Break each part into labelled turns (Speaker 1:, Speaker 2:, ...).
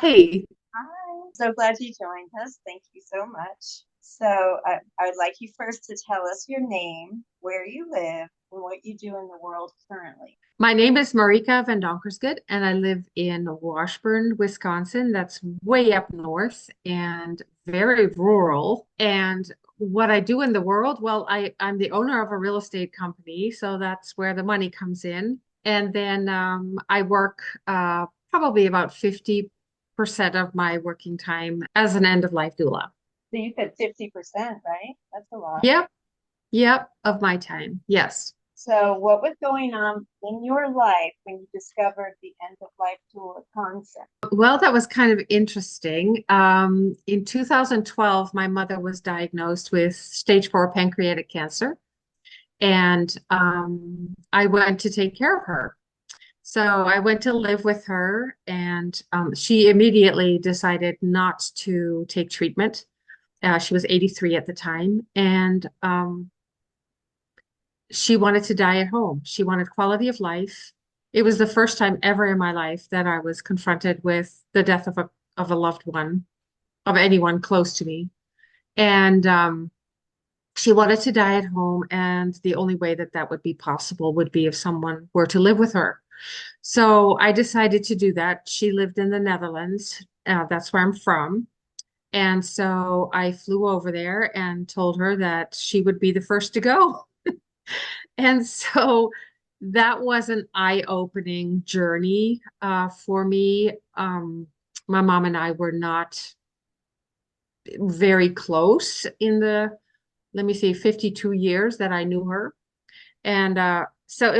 Speaker 1: Hey,
Speaker 2: Hi, so glad you joined us. Thank you so much. I would like you first to tell us your name, where you live, and what you do in the world currently.
Speaker 1: my name is Marieke van Donkersgoed, and I live in Washburn, Wisconsin. That's way up north and very rural. And what I do in the world, well, I'm the owner of a real estate company, so that's where the money comes in. And then I work probably about 50% of my working time as an end-of-life doula.
Speaker 2: So you said 50%, right? That's a lot.
Speaker 1: Yep, yep, of my time. Yes.
Speaker 2: So what was going on in your life when you discovered the end-of-life doula concept?
Speaker 1: Well, that was kind of interesting. In 2012, my mother was diagnosed with stage 4 pancreatic cancer, and I went to take care of her. So I went to live with her, and she immediately decided not to take treatment. She was 83 at the time, and she wanted to die at home. She wanted quality of life. It was the first time ever in my life that I was confronted with the death of a loved one, of anyone close to me. And she wanted to die at home, and the only way that that would be possible would be if someone were to live with her. So I decided to do that. She lived in the Netherlands. That's where I'm from. And so I flew over there and told her that she would be the first to go. And so that was an eye-opening journey for me. My mom and I were not very close in the, let me see, 52 years that I knew her. And so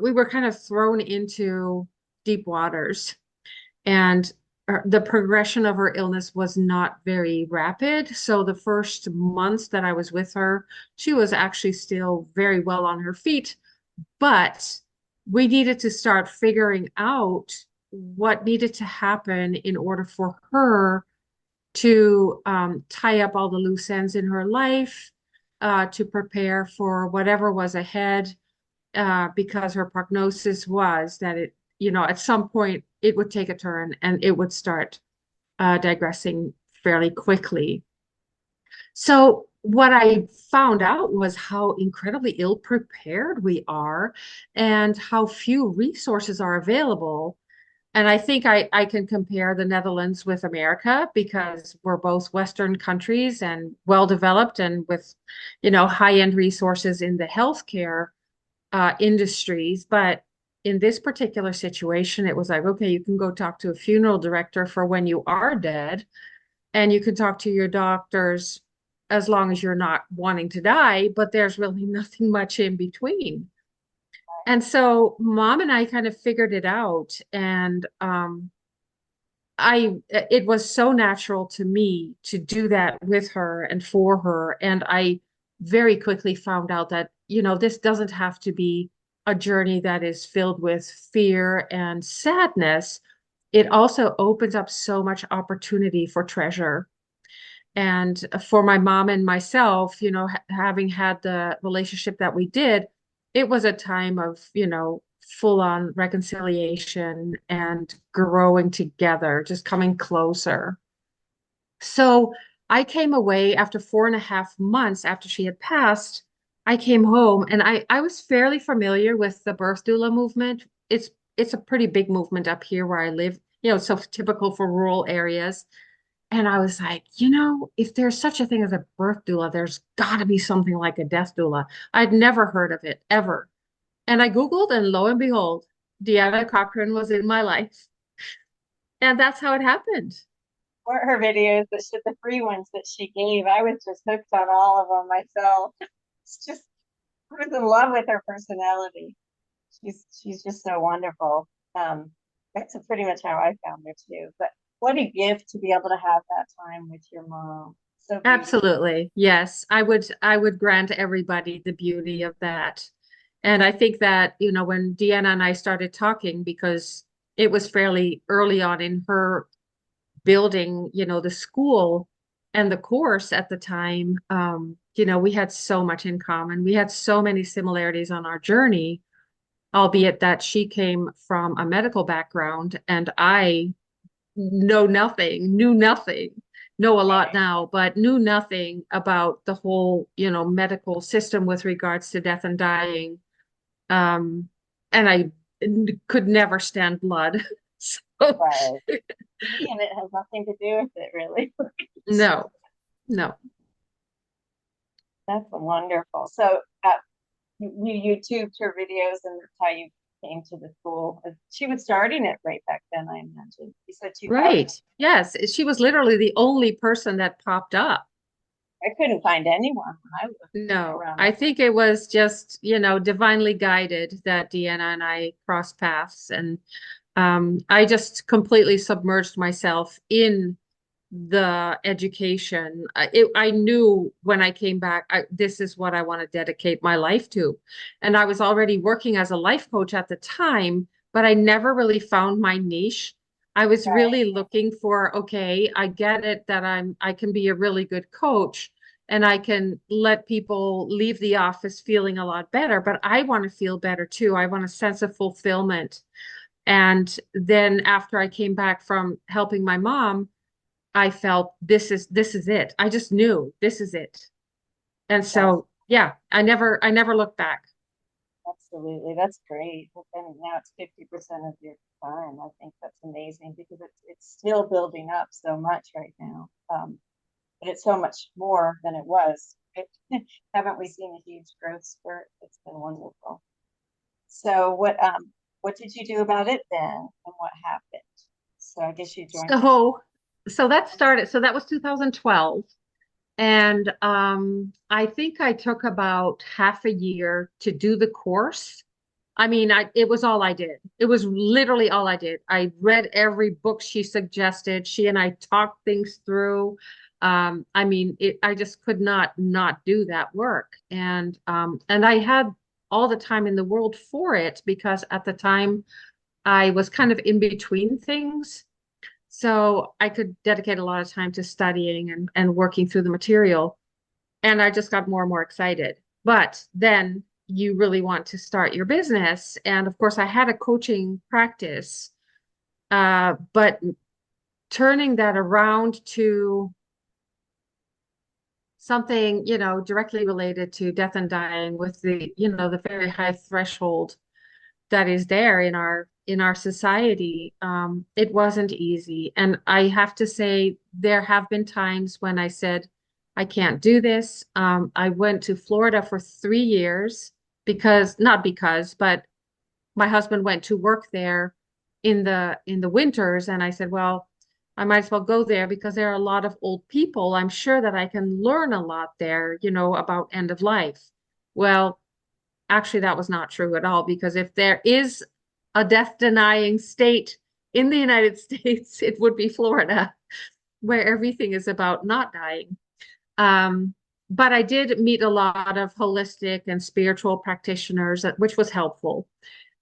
Speaker 1: we were kind of thrown into deep waters. And the progression of her illness was not very rapid. So the first months that I was with her, she was actually still very well on her feet, but we needed to start figuring out what needed to happen in order for her to tie up all the loose ends in her life, to prepare for whatever was ahead, because her prognosis was that at some point it would take a turn and it would start digressing fairly quickly. So what I found out was how incredibly ill prepared we are and how few resources are available. And I think I can compare the Netherlands with America because we're both Western countries and well developed and with, high-end resources in the healthcare industries. But in this particular situation, it was like, okay, you can go talk to a funeral director for when you are dead, and you can talk to your doctors as long as you're not wanting to die, but there's really nothing much in between. And so mom and I kind of figured it out. And it was so natural to me to do that with her and for her. And I very quickly found out that, this doesn't have to be a journey that is filled with fear and sadness. It also opens up so much opportunity for treasure. And for my mom and myself, having had the relationship that we did, it was a time of, full on reconciliation and growing together, just coming closer. So I came away after 4.5 months after she had passed. I came home and I was fairly familiar with the birth doula movement. It's a pretty big movement up here where I live, so typical for rural areas. And I was like, if there's such a thing as a birth doula, there's got to be something like a death doula. I'd never heard of it ever. And I Googled, and lo and behold, Deanna Cochran was in my life. And that's how it happened.
Speaker 2: Or her videos, the free ones that she gave, I was just hooked on all of them myself. It's just, I was in love with her personality. She's just so wonderful. That's pretty much how I found her too. But what a gift to be able to have that time with your mom. So beautiful.
Speaker 1: Absolutely. Yes. I would grant everybody the beauty of that. And I think that, when Deanna and I started talking, because it was fairly early on in her building, the school and the course at the time, we had so much in common. We had so many similarities on our journey, albeit that she came from a medical background and I know nothing, knew nothing, know a lot
Speaker 2: Right.
Speaker 1: now, but knew nothing about the whole, medical system with regards to death and dying. Um, and I could never stand blood. So
Speaker 2: Right. See, and it has nothing to do with it, really.
Speaker 1: no, no.
Speaker 2: That's wonderful. So, you YouTubed her videos, and that's how you came to the school. She was starting it right back then, I imagine. You said 2000.
Speaker 1: Right. Yes. She was literally the only person that popped up.
Speaker 2: I couldn't find anyone when I was
Speaker 1: No,
Speaker 2: around
Speaker 1: I
Speaker 2: that.
Speaker 1: think it was just, divinely guided that Deanna and I crossed paths. And I just completely submerged myself in the education. I knew when I came back, this is what I want to dedicate my life to. And I was already working as a life coach at the time, but I never really found my niche. I was
Speaker 2: Right.
Speaker 1: really looking for, okay, I get it that I can be a really good coach and I can let people leave the office feeling a lot better, but I want to feel better too. I want a sense of fulfillment. And then after I came back from helping my mom, I felt this is it. I just knew this is it. And
Speaker 2: That's
Speaker 1: so yeah, I never looked back.
Speaker 2: absolutely, that's great. But then now it's 50% of your time. I think that's amazing because it's still building up so much right now. But it's so much more than it was. Haven't we seen a huge growth spurt? It's been wonderful. So what did you do about it then, and what happened? So I guess you joined your
Speaker 1: So that started, so that was 2012. And I think I took about half a year to do the course. I mean, it was all I did. It was literally all I did. I read every book she suggested. She and I talked things through. I mean, I just could not do that work. And I had all the time in the world for it because at the time I was kind of in between things. So I could dedicate a lot of time to studying and working through the material. And I just got more and more excited. But then you really want to start your business. And of course, I had a coaching practice, but turning that around to something, directly related to death and dying with the very high threshold that is there in our society, it wasn't easy. And I have to say, there have been times when I said, I can't do this. I went to Florida for 3 years not because, but my husband went to work there in the winters, and I said, well, I might as well go there because there are a lot of old people. I'm sure that I can learn a lot there, about end of life. Well, actually, that was not true at all, because if there is a death denying state in the United States, it would be Florida, where everything is about not dying. Um, but I did meet a lot of holistic and spiritual practitioners, which was helpful.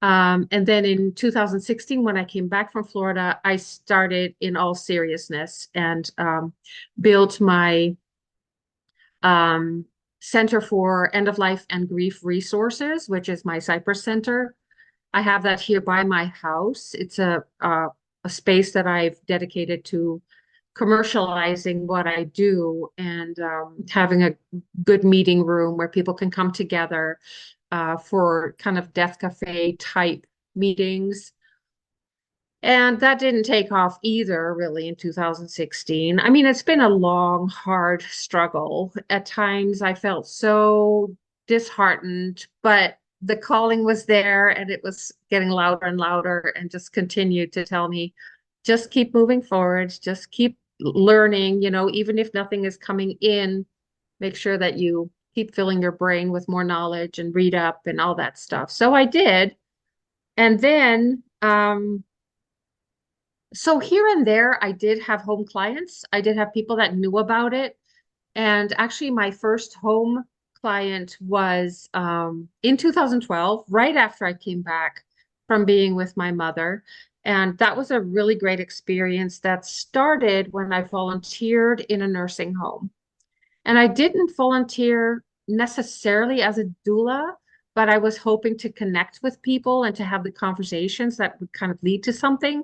Speaker 1: And then in 2016, when I came back from Florida, I started in all seriousness and built my um, Center for End of Life and Grief Resources, which is my Cypress Center. I have that here by my house. It's a space that I've dedicated to commercializing what I do and having a good meeting room where people can come together for kind of death cafe type meetings. And that didn't take off either, really, in 2016. I mean, it's been a long, hard struggle. At times, I felt so disheartened, but the calling was there and it was getting louder and louder and just continued to tell me, just keep moving forward, just keep learning, even if nothing is coming in, make sure that you keep filling your brain with more knowledge and read up and all that stuff. So I did. And then, so here and there, I did have home clients. I did have people that knew about it. And actually, my first home client was in 2012, right after I came back from being with my mother. And that was a really great experience that started when I volunteered in a nursing home. And I didn't volunteer necessarily as a doula, but I was hoping to connect with people and to have the conversations that would kind of lead to something.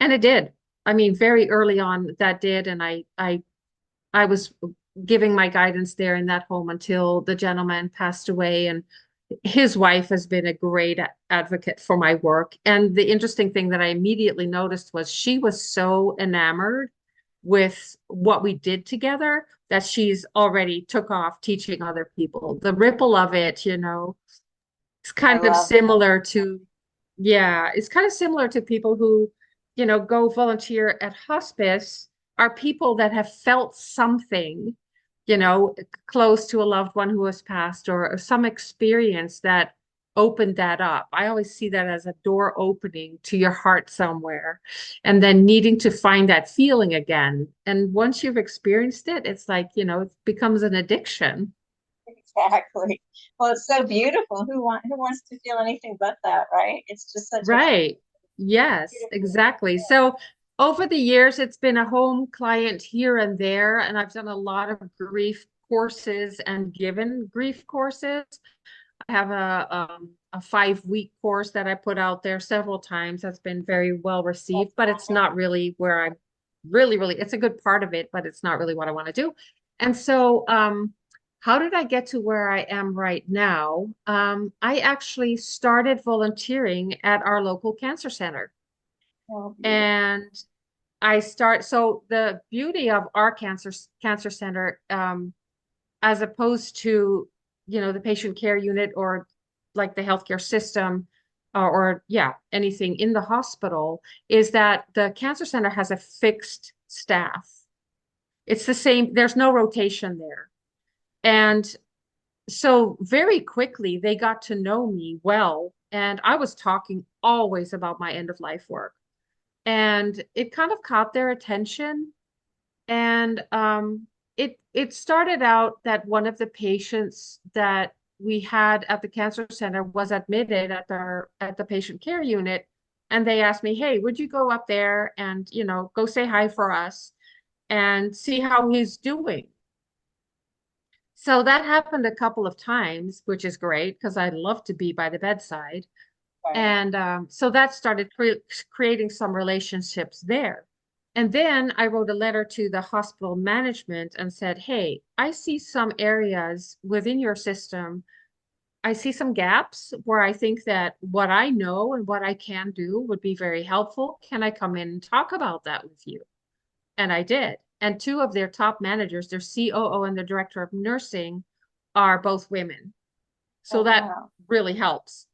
Speaker 1: And it did. I mean, very early on that did, and I was giving my guidance there in that home until the gentleman passed away, and his wife has been a great advocate for my work. And the interesting thing that I immediately noticed was she was so enamored with what we did together that she's already took off teaching other people. The ripple of it, it's
Speaker 2: I
Speaker 1: kind of
Speaker 2: love that.
Speaker 1: similar to, yeah, it's kind of similar to people who, go volunteer at hospice are people that have felt something, you know, close to a loved one who has passed or some experience that opened that up. I always see that as a door opening to your heart somewhere and then needing to find that feeling again. And once you've experienced it, it's like, it becomes an addiction.
Speaker 2: Exactly. Well, it's so beautiful. Who wants to feel anything but that, right? It's just such a
Speaker 1: Right. Yes,
Speaker 2: beautiful
Speaker 1: exactly. So over the years, it's been a home client here and there, and I've done a lot of grief courses and given grief courses. I have a 5-week course that I put out there several times that's been very well received, but it's not really where I'm really, it's a good part of it, but it's not really what I want to do. And so, how did I get to where I am right now? I actually started volunteering at our local cancer center.
Speaker 2: so beautiful.
Speaker 1: And so the beauty of our cancer center, as opposed to, the patient care unit or like the healthcare system or yeah, anything in the hospital is that the cancer center has a fixed staff. It's the same, there's no rotation there. And so very quickly they got to know me well. And I was talking always about my end of life work. And it kind of caught their attention. And it started out that one of the patients that we had at the cancer center was admitted at the patient care unit. And they asked me, hey, would you go up there and, go say hi for us and see how he's doing? So that happened a couple of times, which is great because I love to be by the bedside.
Speaker 2: Right.
Speaker 1: And so that started creating some relationships there. And then I wrote a letter to the hospital management and said, hey, I see some areas within your system. I see some gaps where I think that what I know and what I can do would be very helpful. Can I come in and talk about that with you? And I did. And two of their top managers, their COO and the director of nursing, are both women. So
Speaker 2: Oh,
Speaker 1: that
Speaker 2: wow.
Speaker 1: really helps.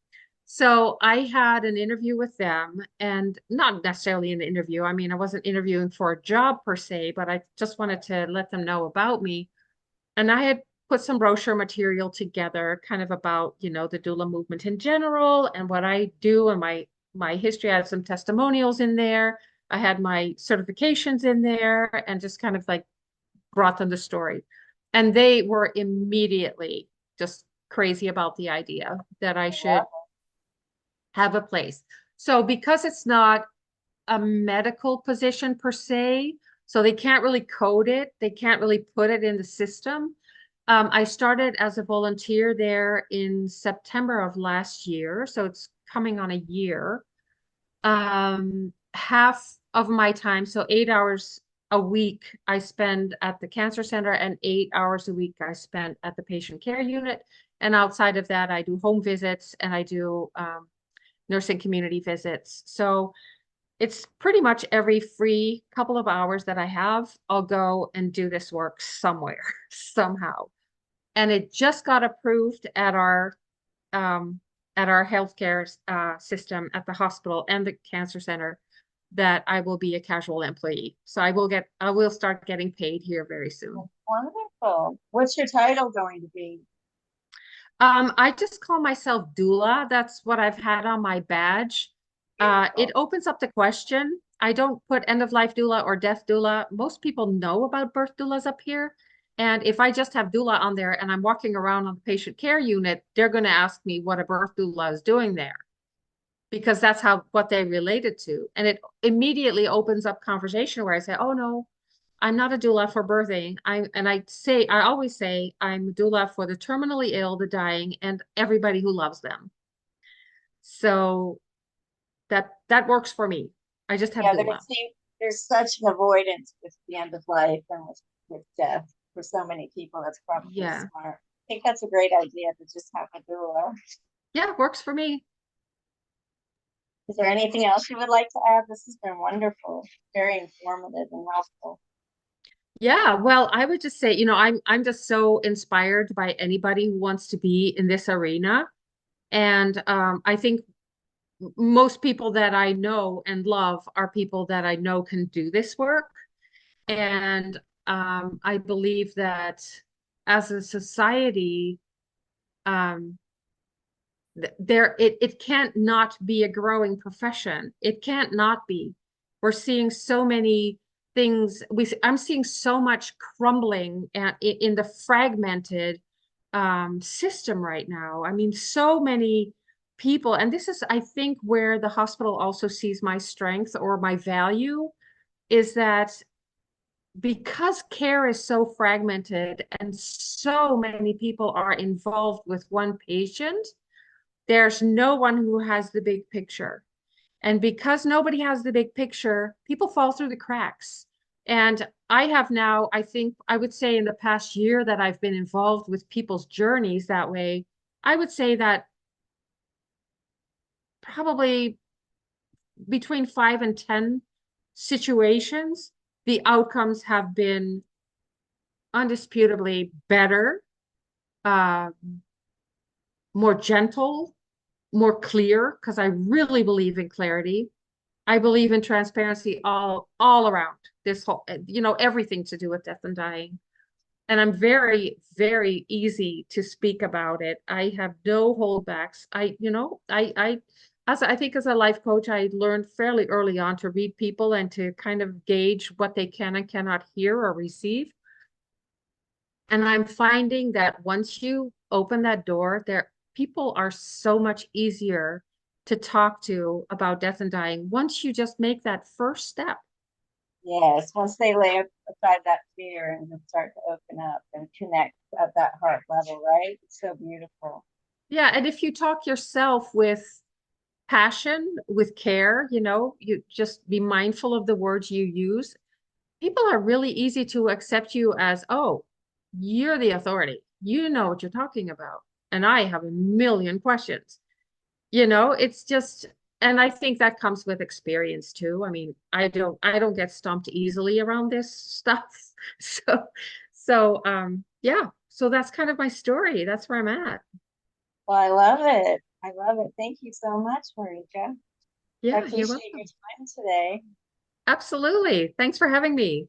Speaker 1: So I had an interview with them and not necessarily an interview. I mean, I wasn't interviewing for a job per se, but I just wanted to let them know about me. And I had put some brochure material together kind of about, the doula movement in general and what I do and my history. I had some testimonials in there. I had my certifications in there and just kind of like brought them the story. And they were immediately just crazy about the idea that I
Speaker 2: I love
Speaker 1: should have a place. So because it's not a medical position per se, so they can't really code it, they can't really put it in the system. I started as a volunteer there in September of last year, so it's coming on a year. Half of my time, so 8 hours a week, I spend at the cancer center, and 8 hours a week I spend at the patient care unit. And outside of that, I do home visits and I do nursing community visits. So it's pretty much every free couple of hours that I have, I'll go and do this work somewhere, somehow. And it just got approved um, at our healthcare system at the hospital and the cancer center that I will be a casual employee. So I will start getting paid here very soon.
Speaker 2: it. Wonderful. What's your title going to be?
Speaker 1: I just call myself doula. That's what I've had on my badge. It
Speaker 2: Beautiful.
Speaker 1: opens up the question. I don't put end of life doula or death doula. Most people know about birth doulas up here. And if I just have doula on there and I'm walking around on the patient care unit, they're going to ask me what a birth doula is doing there because that's what they related to. And it immediately opens up conversation where I say, oh no, I'm not a doula for birthing. I always say I'm a doula for the terminally ill, the dying, and everybody who loves them. So that works for me. I just have
Speaker 2: Yeah, but
Speaker 1: doula.
Speaker 2: there's such an avoidance with the end of life and with death for so many people. That's probably
Speaker 1: Yeah.
Speaker 2: smart. I think that's a great idea to just have a doula.
Speaker 1: Yeah, works for me.
Speaker 2: Is there anything else you would like to add? This has been wonderful, very informative and helpful.
Speaker 1: Yeah, well, I would just say, I'm just so inspired by anybody who wants to be in this arena. And I think most people that I know and love are people that I know can do this work. And I believe that as a society, um, it can't not be a growing profession. It can't not be. We're seeing so many things. I'm seeing so much crumbling in the fragmented system right now. I mean, so many people, and this is, I think, where the hospital also sees my strength or my value is that because care is so fragmented and so many people are involved with one patient, there's no one who has the big picture. And because nobody has the big picture, people fall through the cracks. And I have now, I think, I would say in the past year that I've been involved with people's journeys that way, I would say that probably between 5 and 10 situations, the outcomes have been undisputably better, uh, more gentle, more clear, because I really believe in clarity. I believe in transparency all around this whole, everything to do with death and dying. And I'm very, very easy to speak about it. I have no holdbacks. I think as a life coach, I learned fairly early on to read people and to kind of gauge what they can and cannot hear or receive. And I'm finding that once you open that door, people are so much easier to talk to about death and dying once you just make that first step.
Speaker 2: Yes, once they lay aside that fear and just start to open up and connect at that heart level, right? It's so beautiful.
Speaker 1: Yeah, and if you talk yourself with passion, with care, you just be mindful of the words you use. People are really easy to accept you as, oh, you're the authority. You know what you're talking about. And I have a million questions. It's just, and I think that comes with experience too. I mean, I don't get stumped easily around this stuff. Yeah. So that's kind of my story. That's where I'm at.
Speaker 2: Well, I love it. I love it. Thank you so much, Marieke. I
Speaker 1: Yeah, you're
Speaker 2: appreciate your
Speaker 1: welcome.
Speaker 2: time today.
Speaker 1: Absolutely. Thanks for having me.